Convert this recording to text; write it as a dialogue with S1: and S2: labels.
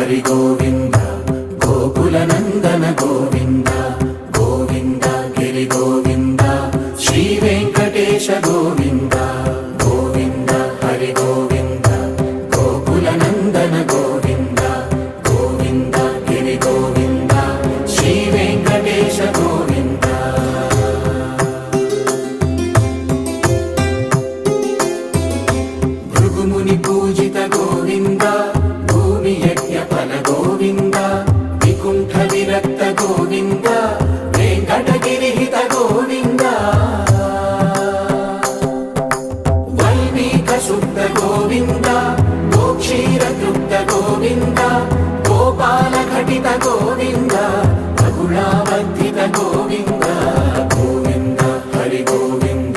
S1: హరి గోవింద గోకుల నందన గోవింద గోవింద గిరి గోవింద శ్రీ వెంకటేశ గోవింద గోవింద హరి గోవింద గోకుల నందన గోవింద గోవింద గిరి గోవింద శ్రీ వెంకటేశ గోవింద భృగుముని పూజిత గోవింద భూమి యజ్ఞ ఫల గోవింద వికుంఠ విరక్త గోవింద వెంకటగిరిహిత గోవింద వైదిక శుద్ధ గోవింద గోక్షీర తృప్త గోవింద గోపాల ఘటిత గోవింద